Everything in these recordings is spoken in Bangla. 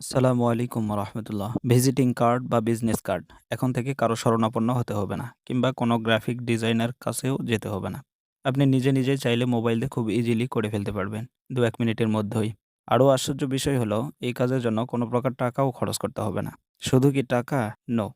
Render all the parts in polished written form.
আসসালামু আলাইকুম রহমতুল্লাহ। ভিজিটিং কার্ড বা বিজনেস কার্ড এখন থেকে কারো শরণাপন্ন হতে হবে না, কিংবা কোনো গ্রাফিক ডিজাইনার কাছেও যেতে হবে না। আপনি নিজে নিজে চাইলে মোবাইল দিয়ে খুব ইজিলি করে ফেলতে পারবেন, 1 মিনিটের মধ্যেই। আরও আশ্চর্য বিষয় হলো, এই কাজের জন্য কোনো প্রকার টাকাও খরচ করতে হবে না। শুধু কি টাকা? নো,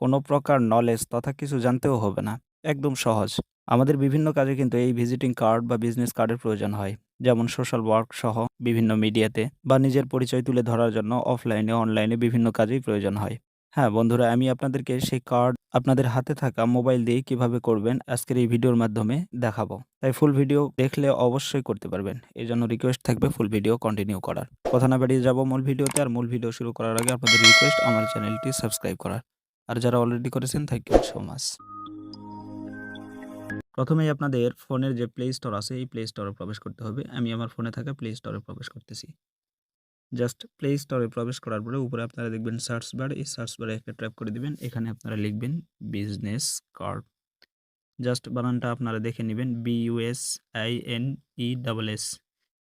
কোনো প্রকার নলেজ তথা কিছু জানতেও হবে না। একদম সহজ। আমাদের বিভিন্ন কাজে কিন্তু এই ভিজিটিং কার্ড বা বিজনেস কার্ডের প্রয়োজন হয়। যেমন সোশ্যাল ওয়ার্ক সহ বিভিন্ন মিডিয়াতে, বা নিজের পরিচয় তুলে ধরার জন্য অফলাইনে অনলাইনে বিভিন্ন কাজেই প্রয়োজন হয়। হ্যাঁ বন্ধুরা, আমি আপনাদেরকে সেই কার্ড আপনাদের হাতে থাকা মোবাইল দিয়ে কিভাবে করবেন আজকের এই ভিডিওর মাধ্যমে দেখাবো। তাই ফুল ভিডিও দেখলে অবশ্যই করতে পারবেন। এই জন্য রিকোয়েস্ট থাকবে ফুল ভিডিও কন্টিনিউ করার। কথা না বাড়িয়ে যাব মূল ভিডিওতে। আর মূল ভিডিও শুরু করার আগে আপনাদের রিকোয়েস্ট আমার চ্যানেলটি সাবস্ক্রাইব করার। আর যারা অলরেডি করেছেন, থ্যাংক ইউ সো মাচ। প্রথমেই আপনাদের ফোনের যে প্লে স্টোর আছে, এই প্লে স্টোরে প্রবেশ করতে হবে। আমি আমার ফোনে থাকা প্লে স্টোরে প্রবেশ করতেছি। জাস্ট প্লে স্টোরে প্রবেশ করার পরে উপরে আপনারা দেখবেন সার্চ বার। এই সার্চ বারে একটা ট্যাপ করে দিবেন। এখানে আপনারা লিখবেন বিজনেস কার্ড। জাস্ট বানানটা আপনারা দেখে নিবেন, BUSINESS,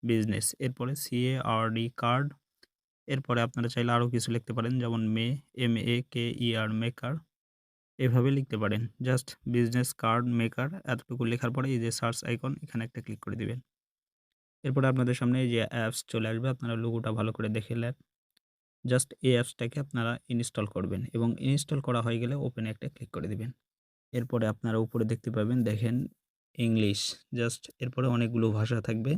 বিজনেস। এরপরে CARD, কার্ড। এরপরে আপনারা চাইলে আরও কিছু লিখতে পারেন, যেমন MAKER, মেকার। এভাবে লিখতে পারেন। জাস্ট বিজনেস কার্ড মেকার এতটুকু লেখার পরে এই যে সার্চ আইকন, এখানে একটা ক্লিক করে দিবেন। এরপরে আপনাদের সামনে এই যে অ্যাপস চলে আসবে। আপনারা লোগোটা ভালো করে দেখে নেন। জাস্ট এই অ্যাপসটাকে আপনারা ইনস্টল করবেন, এবং ইনস্টল করা হয়ে গেলে ওপেনে একটা ক্লিক করে দিবেন। এরপরে আপনারা উপরে দেখতে পাবেন, দেখেন ইংলিশ। জাস্ট এরপরে অনেকগুলো ভাষা থাকবে।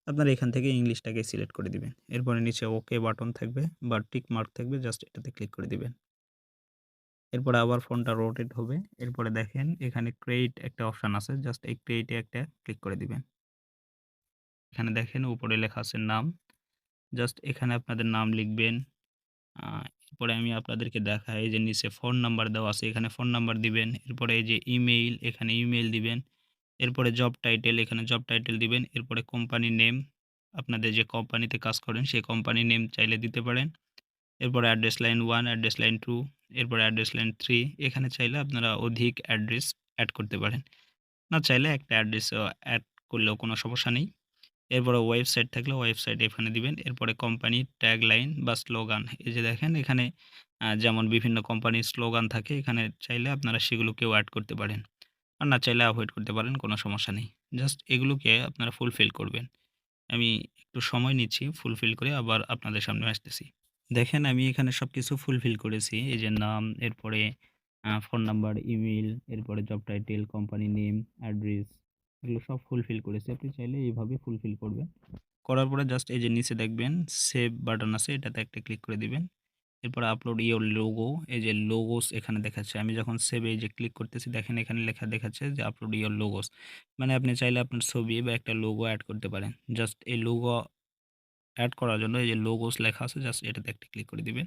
আপনারা এখান থেকে ইংলিশটাকে সিলেক্ট করে দিবেন। এরপরে নিচে ওকে বাটন থাকবে বা টিক মার্ক থাকবে, জাস্ট এটাতে ক্লিক করে দিবেন। এরপরে আবার ফোনটা রোটেট হবে। এরপরে দেখেন এখানে ক্রিয়েট একটা অপশন আছে, জাস্ট এই ক্রিয়েটে একটা ক্লিক করে দিবেন। এখানে দেখেন উপরে লেখা আছে নাম। জাস্ট এখানে আপনাদের নাম লিখবেন। আ এরপরে আমি আপনাদেরকে দেখাই, এই যে নিচে ফোন নাম্বার দেওয়া আছে, এখানে ফোন নাম্বার দিবেন। এরপরে এই যে ইমেইল, এখানে ইমেইল দিবেন। এরপরে জব টাইটেল, এখানে জব টাইটেল দিবেন। এরপরে কোম্পানি নেম, আপনাদের যে কোম্পানিতে কাজ করেন সেই কোম্পানি নেম চাইলে দিতে পারেন। এরপরে অ্যাড্রেস লাইন 1, অ্যাড্রেস লাইন 2, এরপরে অ্যাড্রেস লাইন 3। এখানে চাইলে আপনারা অধিক অ্যাড্রেস এড করতে পারেন। না চাইলে একটা অ্যাড্রেসও এড করলেও কোনো সমস্যা নেই। এরপরে ওয়েবসাইট থাকলে ওয়েবসাইট এখানে দিবেন। এরপরে কোম্পানি ট্যাগলাইন বা স্লোগান, এই যে দেখেন এখানে যেমন বিভিন্ন কোম্পানির স্লোগান থাকে, এখানে চাইলে আপনারা সেগুলোকেও এড করতে পারেন। আর না চাইলে এভয়েড করতে পারেন, কোনো সমস্যা নেই। জাস্ট এগুলোকে আপনারা ফুলফিল করবেন। আমি একটু সময় নিচ্ছি, ফুলফিল করে আবার আপনাদের সামনে আসতেছি। দেখেন আমি এখানে সবকিছু ফুলফিল করেছি। এই যে নাম, এরপরে ফোন নাম্বার, ইমেইল, এরপরে job title, company name, address, এগুলো সব ফুলফিল করেছি। আপনি চাইলে এইভাবে ফুলফিল করবেন। করার পরে জাস্ট এই যে নিচে দেখবেন সেভ বাটন আছে, এটাতে একটা ক্লিক করে দিবেন। এরপরে আপলোড ইওর লোগো, এই যে লোগোস এখানে দেখাচ্ছে। আমি যখন সেভ এই যে ক্লিক করতেছি, দেখেন এখানে লেখা দেখাচ্ছে যে আপলোড ইওর লোগোস। মানে আপনি চাইলে আপনার ছবি বা একটা লোগো এড করতে পারেন। জাস্ট এই লোগো এড করার জন্য এই যে লোগোস লেখা আছে, জাস্ট এটাতে একটা ক্লিক করে দিবেন।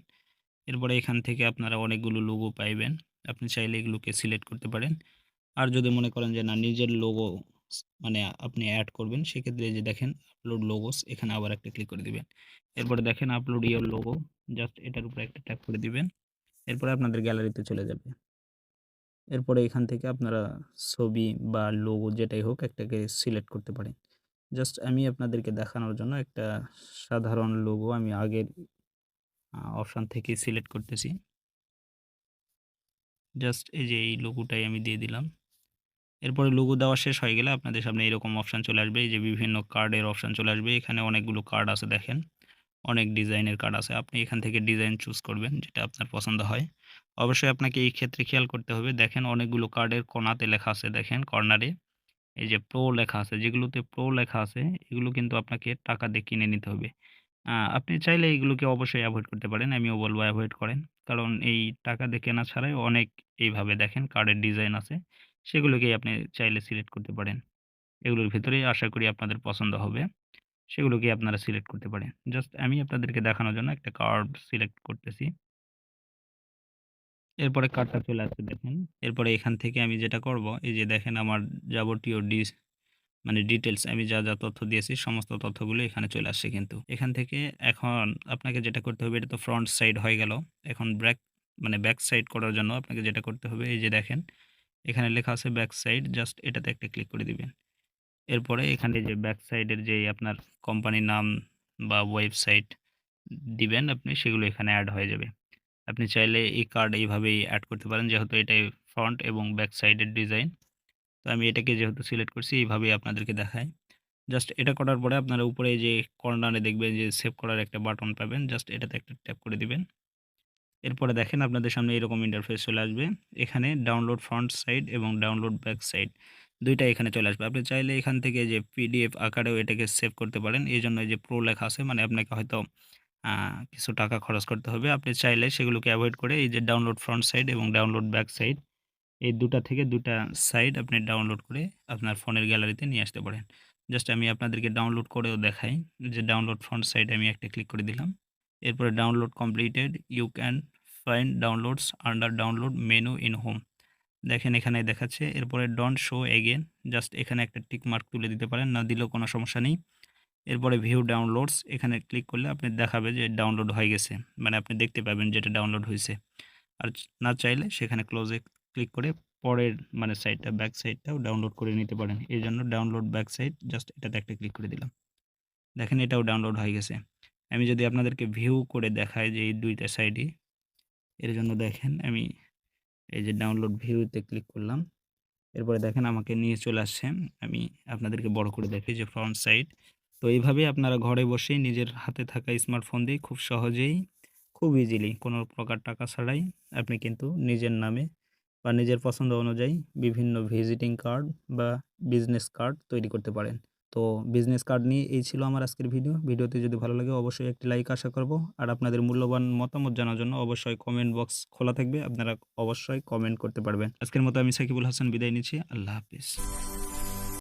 এরপরে এখান থেকে আপনারা অনেকগুলো লোগো পাইবেন। আপনি চাইলে এগুলোকে সিলেক্ট করতে পারেন। আর যদি মনে করেন যে না, নিজের লোগো মানে আপনি এড করবেন, সেক্ষেত্রে এই যে দেখেন আপলোড লোগোস, এখানে আবার একটা ক্লিক করে দিবেন। এরপরে দেখেন আপলোড ইওর লোগো, জাস্ট এটার উপরে একটা ট্যাপ করে দিবেন। এরপরে আপনাদের গ্যালারিতে চলে যাবে। এরপরে এখান থেকে আপনারা ছবি বা লোগো যেটাই হোক একটাকে সিলেক্ট করতে পারেন। জাস্ট আমি আপনাদেরকে দেখানোর জন্য একটা সাধারণ লোগো আমি আগের অপশন থেকে সিলেক্ট করতেছি। জাস্ট এই যে এই লোগোটাই আমি দিয়ে দিলাম। এরপরে লোগো দেওয়া শেষ হয়ে গেলে আপনাদের সামনে এরকম অপশন চলে আসবে। এই যে বিভিন্ন কার্ডের অপশন চলে আসবে। এখানে অনেকগুলো কার্ড আছে, দেখেন অনেক ডিজাইনের কার্ড আছে। আপনি এখান থেকে ডিজাইন চুজ করবেন যেটা আপনার পছন্দ হয়। অবশ্যই আপনাকে এই ক্ষেত্রে খেয়াল করতে হবে, দেখেন অনেকগুলো কার্ডের কোণাতে লেখা আছে, দেখেন কর্নারে এই যে প্রো লেখা আছে। যেগুলোতে প্রো লেখা আছে এগুলো কিন্তু আপনাকে টাকা দিয়ে কিনে নিতে হবে। আপনি চাইলে এগুলোকে অবশ্যই এভয়েড করতে পারেন। আমিও বলব এভয়েড করেন। কারণ এই টাকা দিয়ে কেনা ছাড়াই অনেক এইভাবে দেখেন কার্ডের ডিজাইন আছে। সেগুলোকেই আপনি চাইলে সিলেক্ট করতে পারেন। এগুলোর ভেতরেই আশা করি আপনাদের পছন্দ হবে। সেগুলোকেই আপনারা সিলেক্ট করতে পারেন। জাস্ট আমি আপনাদেরকে দেখানোর জন্য একটা কার্ড সিলেক্ট করতেছি। এরপরে কার্ডটা চলে আসছে দেখেন। এরপরে এখান থেকে আমি যেটা করব, এই যে দেখেন আমার যাবতীয় মানে ডিটেইলস আমি যা তথ্য দিয়েছি সমস্ত তথ্যগুলো এখানে চলে আসছে কিন্তু। এখান থেকে এখন আপনাকে যেটা করতে হবে, এটা তো ফ্রন্ট সাইড হয়ে গেল। এখন ব্যাক সাইড করার জন্য আপনাকে যেটা করতে হবে, এই যে দেখেন এখানে লেখা আছে ব্যাক সাইড, জাস্ট এটাতে একটা ক্লিক করে দিবেন। এরপরে এখানে যে ব্যাক সাইডের যে আপনার কোম্পানির নাম বা ওয়েবসাইট দিবেন আপনি সেগুলো এখানে এড হয়ে যাবে। আপনি চাইলে এই কার্ড এইভাবেই এড করতে পারেন যেহেতু এটাই ফ্রন্ট এবং ব্যাক সাইডের ডিজাইন। তো আমি এটাকে যেহেতু সিলেক্ট করছি এইভাবেই আপনাদেরকে দেখাই। জাস্ট এটা করার পরে আপনারা উপরে এই যে কর্নারে দেখবেন যে সেভ করার একটা বাটন পাবেন। জাস্ট এটাতে একটা ট্যাপ করে দিবেন। এরপরে দেখেন আপনাদের সামনে এরকম ইন্টারফেস চলে আসবে। এখানে ডাউনলোড ফ্রন্ট সাইড এবং ডাউনলোড ব্যাক সাইড ২ টা এখানে চলে আসবে। আপনি চাইলে এখান থেকে যে পিডিএফ আকারেও এটাকে সেভ করতে পারেন। এজন্য এই যে প্রো লেখা আছে মানে আপনাকে হয়তো আ কিছু টাকা খরচ করতে হবে। আপনি চাইলে সেগুলোকে এভয়েড করে এই যে ডাউনলোড ফ্রন্ট সাইড এবং ডাউনলোড ব্যাক সাইড এই ২ টা থেকে ২ টা সাইড আপনি ডাউনলোড করে আপনার ফোনের গ্যালারিতে নিয়ে আসতে পারেন। জাস্ট আমি আপনাদেরকে ডাউনলোড করেও দেখাই যে ডাউনলোড ফ্রন্ট সাইড আমি একটা ক্লিক করে দিলাম। এরপরে download completed you can find downloads under download menu in home. দেখেন এখানে দেখাচ্ছে। এরপরে ডন্ট শো এগেইন জাস্ট এখানে একটা টিক মার্ক তুলে দিতে পারেন, না দিলেও কোনো সমস্যা নেই। এরপরে ভিউ ডাউনলোডস এখানে ক্লিক করলে আপনি দেখাবে যে ডাউনলোড হয়ে গেছে। মানে আপনি দেখতে পাবেন যেটা ডাউনলোড হইছে। আর না চাইলে সেখানে ক্লোজে ক্লিক করে পরের মানে সাইডটা ব্যাক সাইডটাও ডাউনলোড করে নিতে পারেন। এজন্য ডাউনলোড ব্যাক সাইড জাস্ট এটাতে একটা ক্লিক করে দিলাম। দেখেন এটাও ডাউনলোড হয়ে গেছে। আমি যদি আপনাদেরকে ভিউ করে দেখাই যে এই ২ টা সাইডই, এর জন্য দেখেন আমি এই যে ডাউনলোড ভিউতে ক্লিক করলাম। এরপরে দেখেন আমাকে নিয়ে চলে আসছে। আমি আপনাদেরকে বড় করে দেখাই যে ফ্রন্ট সাইড। তো এইভাবেই আপনারা ঘরে বসেই নিজের হাতে থাকা স্মার্টফোন দিয়ে খুব সহজেই, খুব ইজিলি কোনো প্রকার টাকা ছাড়াই আপনি কিন্তু নিজের নামে বা নিজের পছন্দ অনুযায়ী বিভিন্ন ভিজিটিং কার্ড বা বিজনেস কার্ড তৈরি করতে পারেন। তো বিজনেস কার্ড নিয়ে এই ছিল আমার আজকের ভিডিও। ভিডিওটি যদি ভালো লাগে অবশ্যই একটি লাইক আশা করব। আর আপনাদের মূল্যবান মতামত জানার জন্য অবশ্যই কমেন্ট বক্স খোলা থাকবে। আপনারা অবশ্যই কমেন্ট করতে পারবেন। আজকের মতো আমি সাকিবুল হাসান বিদায় নিচ্ছি। আল্লাহ হাফেজ।